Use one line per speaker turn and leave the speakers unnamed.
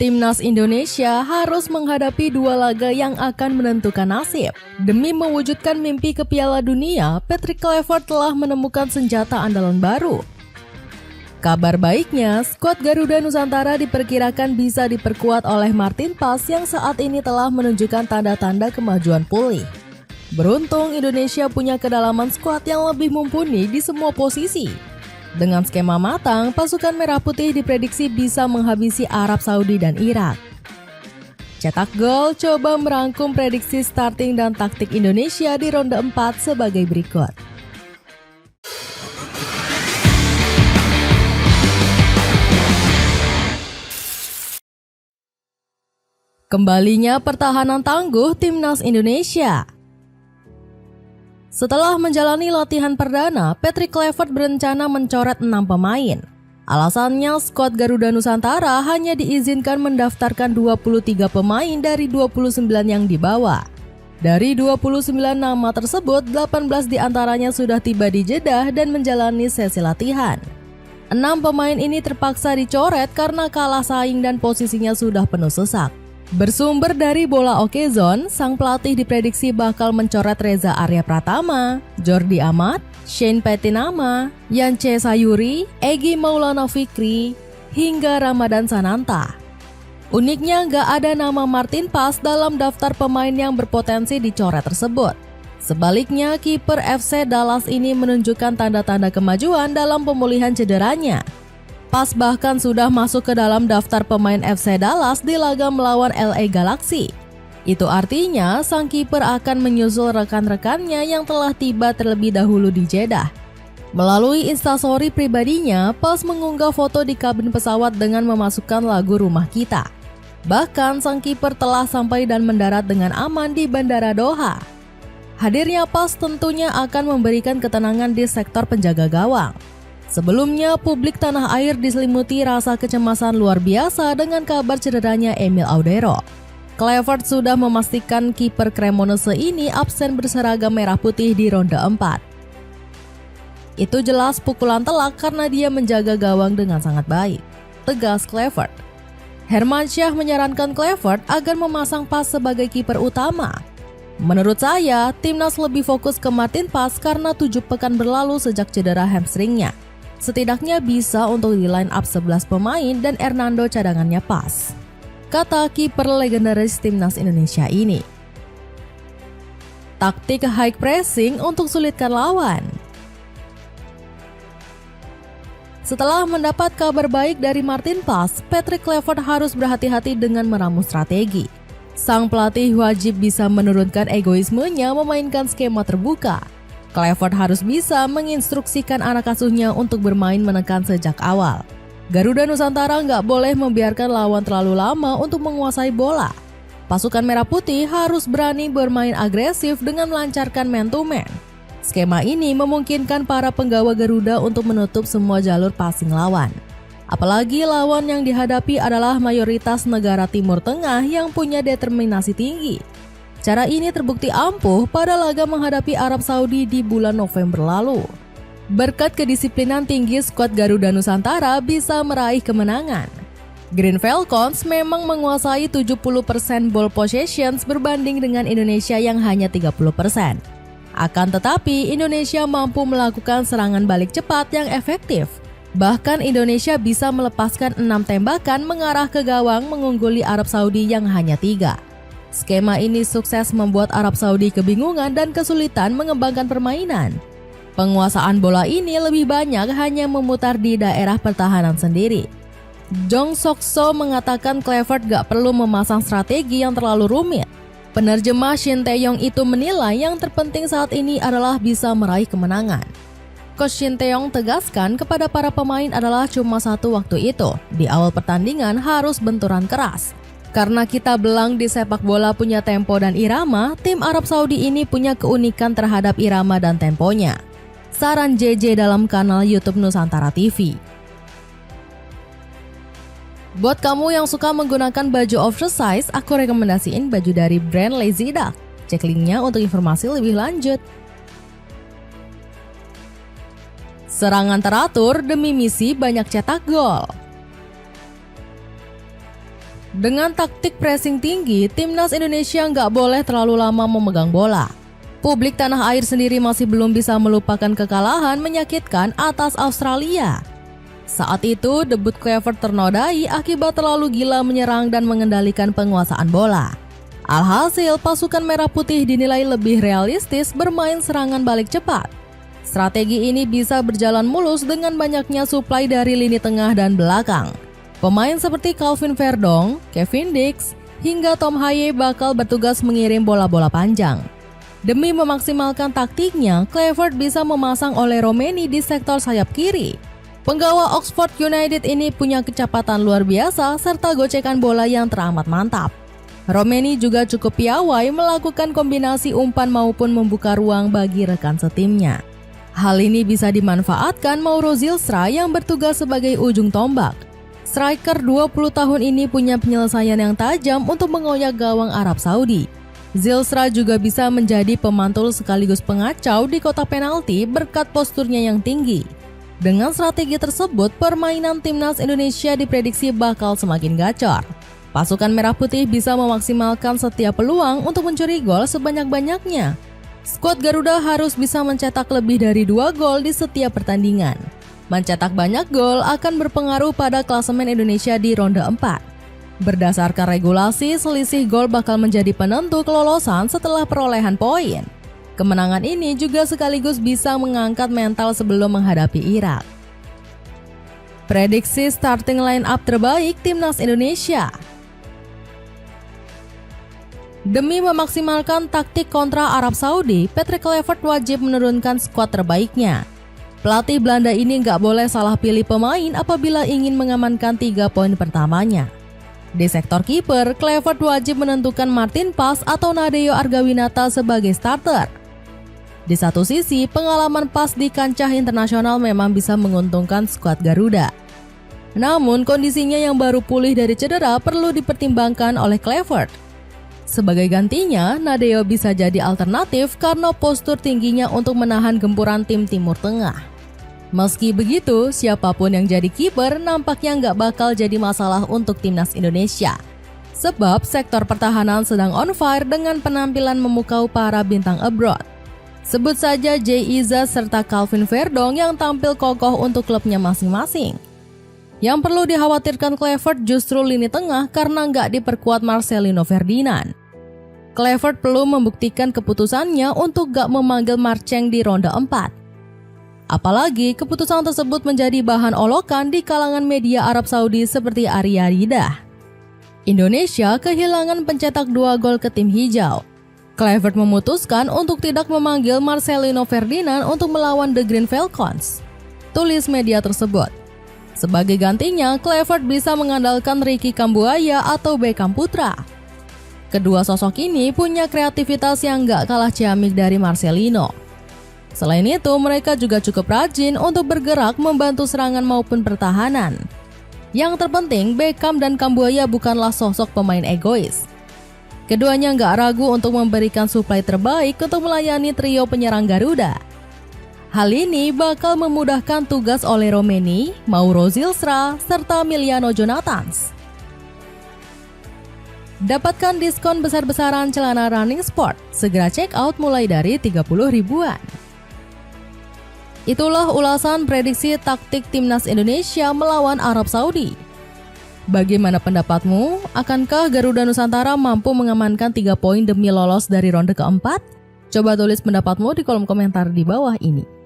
Timnas Indonesia harus menghadapi dua laga yang akan menentukan nasib. Demi mewujudkan mimpi ke Piala Dunia, Patrick Kluivert telah menemukan senjata andalan baru. Kabar baiknya, skuad Garuda Nusantara diperkirakan bisa diperkuat oleh Martin Paes yang saat ini telah menunjukkan tanda-tanda kemajuan pulih. Beruntung Indonesia punya kedalaman skuad yang lebih mumpuni di semua posisi. Dengan skema matang, pasukan Merah Putih diprediksi bisa menghabisi Arab Saudi dan Irak. Cetak gol coba merangkum prediksi starting dan taktik Indonesia di ronde 4 sebagai berikut. Kembalinya pertahanan tangguh Timnas Indonesia. Setelah menjalani latihan perdana, Patrick Kluivert berencana mencoret 6 pemain. Alasannya, skuad Garuda Nusantara hanya diizinkan mendaftarkan 23 pemain dari 29 yang dibawa. Dari 29 nama tersebut, 18 diantaranya sudah tiba di Jeddah dan menjalani sesi latihan. 6 pemain ini terpaksa dicoret karena kalah saing dan posisinya sudah penuh sesak. Bersumber dari Bola Okezone, sang pelatih diprediksi bakal mencoret Reza Arya Pratama, Jordi Amat, Shane Petinama, Yance Sayuri, Egy Maulana Fikri, hingga Ramadan Sananta. Uniknya nggak ada nama Martin Paes dalam daftar pemain yang berpotensi dicoret tersebut. Sebaliknya, kiper FC Dallas ini menunjukkan tanda-tanda kemajuan dalam pemulihan cederanya. Paes bahkan sudah masuk ke dalam daftar pemain FC Dallas di laga melawan LA Galaxy. Itu artinya sang kiper akan menyusul rekan-rekannya yang telah tiba terlebih dahulu di Jeddah. Melalui instastory pribadinya, Paes mengunggah foto di kabin pesawat dengan memasukkan lagu Rumah Kita. Bahkan sang kiper telah sampai dan mendarat dengan aman di Bandara Doha. Hadirnya Paes tentunya akan memberikan ketenangan di sektor penjaga gawang. Sebelumnya, publik tanah air diselimuti rasa kecemasan luar biasa dengan kabar cederanya Emil Audero. Kluivert sudah memastikan kiper Cremonese ini absen berseragam merah putih di ronde 4. Itu jelas pukulan telak karena dia menjaga gawang dengan sangat baik, tegas Kluivert. Hermansyah menyarankan Kluivert agar memasang Paes sebagai kiper utama. Menurut saya, timnas lebih fokus ke Martin Paes karena 7 pekan berlalu sejak cedera hamstringnya. Setidaknya bisa untuk di line up 11 pemain dan Hernando cadangannya Paes, kata kiper legendaris timnas Indonesia ini. Taktik high pressing untuk sulitkan lawan. Setelah mendapat kabar baik dari Martin Paes, Patrick Kluivert harus berhati-hati dengan meramu strategi. Sang pelatih wajib bisa menurunkan egoismenya memainkan skema terbuka. Kluivert harus bisa menginstruksikan anak asuhnya untuk bermain menekan sejak awal. Garuda Nusantara nggak boleh membiarkan lawan terlalu lama untuk menguasai bola. Pasukan Merah Putih harus berani bermain agresif dengan melancarkan man-to-man. Skema ini memungkinkan para penggawa Garuda untuk menutup semua jalur passing lawan. Apalagi lawan yang dihadapi adalah mayoritas negara Timur Tengah yang punya determinasi tinggi. Cara ini terbukti ampuh pada laga menghadapi Arab Saudi di bulan November lalu. Berkat kedisiplinan tinggi, skuad Garuda Nusantara bisa meraih kemenangan. Green Falcons memang menguasai 70% ball possessions berbanding dengan Indonesia yang hanya 30%. Akan tetapi, Indonesia mampu melakukan serangan balik cepat yang efektif. Bahkan Indonesia bisa melepaskan 6 tembakan mengarah ke gawang mengungguli Arab Saudi yang hanya 3. Skema ini sukses membuat Arab Saudi kebingungan dan kesulitan mengembangkan permainan. Penguasaan bola ini lebih banyak hanya memutar di daerah pertahanan sendiri. Jong Sok-so mengatakan Kluivert gak perlu memasang strategi yang terlalu rumit. Penerjemah Shin Tae-yong itu menilai yang terpenting saat ini adalah bisa meraih kemenangan. Coach Shin Tae-yong tegaskan kepada para pemain adalah cuma satu waktu itu. Di awal pertandingan harus benturan keras. Karena kita belang di sepak bola punya tempo dan irama, tim Arab Saudi ini punya keunikan terhadap irama dan temponya. Saran JJ dalam kanal YouTube Nusantara TV. Buat kamu yang suka menggunakan baju oversize, aku rekomendasiin baju dari brand Lazy Duck. Cek linknya untuk informasi lebih lanjut. Serangan teratur demi misi banyak cetak gol. Dengan taktik pressing tinggi, timnas Indonesia nggak boleh terlalu lama memegang bola. Publik tanah air sendiri masih belum bisa melupakan kekalahan menyakitkan atas Australia. Saat itu, debut Kluivert ternodai akibat terlalu gila menyerang dan mengendalikan penguasaan bola. Alhasil, pasukan merah putih dinilai lebih realistis bermain serangan balik cepat. Strategi ini bisa berjalan mulus dengan banyaknya suplai dari lini tengah dan belakang. Pemain seperti Calvin Verdong, Kevin Dix, hingga Tom Haye bakal bertugas mengirim bola-bola panjang. Demi memaksimalkan taktiknya, Kluivert bisa memasang oleh Romeni di sektor sayap kiri. Penggawa Oxford United ini punya kecepatan luar biasa serta gocekan bola yang teramat mantap. Romeni juga cukup piawai melakukan kombinasi umpan maupun membuka ruang bagi rekan setimnya. Hal ini bisa dimanfaatkan Mauro Zilstra yang bertugas sebagai ujung tombak. Striker 20 tahun ini punya penyelesaian yang tajam untuk mengoyak gawang Arab Saudi. Zilstra juga bisa menjadi pemantul sekaligus pengacau di kotak penalti berkat posturnya yang tinggi. Dengan strategi tersebut, permainan timnas Indonesia diprediksi bakal semakin gacor. Pasukan merah putih bisa memaksimalkan setiap peluang untuk mencuri gol sebanyak-banyaknya. Skuad Garuda harus bisa mencetak lebih dari 2 gol di setiap pertandingan. Mencetak banyak gol akan berpengaruh pada klasemen Indonesia di ronde 4. Berdasarkan regulasi, selisih gol bakal menjadi penentu kelolosan setelah perolehan poin. Kemenangan ini juga sekaligus bisa mengangkat mental sebelum menghadapi Irak. Prediksi starting line up terbaik timnas Indonesia. Demi memaksimalkan taktik kontra Arab Saudi, Patrick Kluivert wajib menurunkan skuad terbaiknya. Pelatih Belanda ini nggak boleh salah pilih pemain apabila ingin mengamankan 3 poin pertamanya. Di sektor kiper, Kluivert wajib menentukan Martin Pas atau Nadeo Argawinata sebagai starter. Di satu sisi, pengalaman Pas di kancah internasional memang bisa menguntungkan skuad Garuda. Namun, kondisinya yang baru pulih dari cedera perlu dipertimbangkan oleh Kluivert. Sebagai gantinya, Nadeo bisa jadi alternatif karena postur tingginya untuk menahan gempuran tim Timur Tengah. Meski begitu, siapapun yang jadi kiper nampaknya nggak bakal jadi masalah untuk timnas Indonesia. Sebab sektor pertahanan sedang on fire dengan penampilan memukau para bintang abroad. Sebut saja Jay Iza serta Calvin Verdong yang tampil kokoh untuk klubnya masing-masing. Yang perlu dikhawatirkan Kluivert justru lini tengah karena nggak diperkuat Marcelino Ferdinand. Kluivert perlu membuktikan keputusannya untuk nggak memanggil Marceng di ronde 4. Apalagi keputusan tersebut menjadi bahan olokan di kalangan media Arab Saudi seperti Arya Ridah. Indonesia kehilangan pencetak 2 gol ke tim hijau. Kluivert memutuskan untuk tidak memanggil Marcelino Ferdinand untuk melawan The Green Falcons, tulis media tersebut. Sebagai gantinya, Kluivert bisa mengandalkan Ricky Kambuaya atau Beckham Putra. Kedua sosok ini punya kreativitas yang gak kalah ciamik dari Marcelino. Selain itu, mereka juga cukup rajin untuk bergerak membantu serangan maupun pertahanan. Yang terpenting, Beckham dan Kambuaya bukanlah sosok pemain egois. Keduanya nggak ragu untuk memberikan suplai terbaik untuk melayani trio penyerang Garuda. Hal ini bakal memudahkan tugas oleh Romeni, Mauro Zilstra, serta Emiliano Jonathans. Dapatkan diskon besar-besaran celana running sport. Segera check out mulai dari 30 ribuan. Itulah ulasan prediksi taktik timnas Indonesia melawan Arab Saudi. Bagaimana pendapatmu? Akankah Garuda Nusantara mampu mengamankan 3 poin demi lolos dari ronde keempat? Coba tulis pendapatmu di kolom komentar di bawah ini.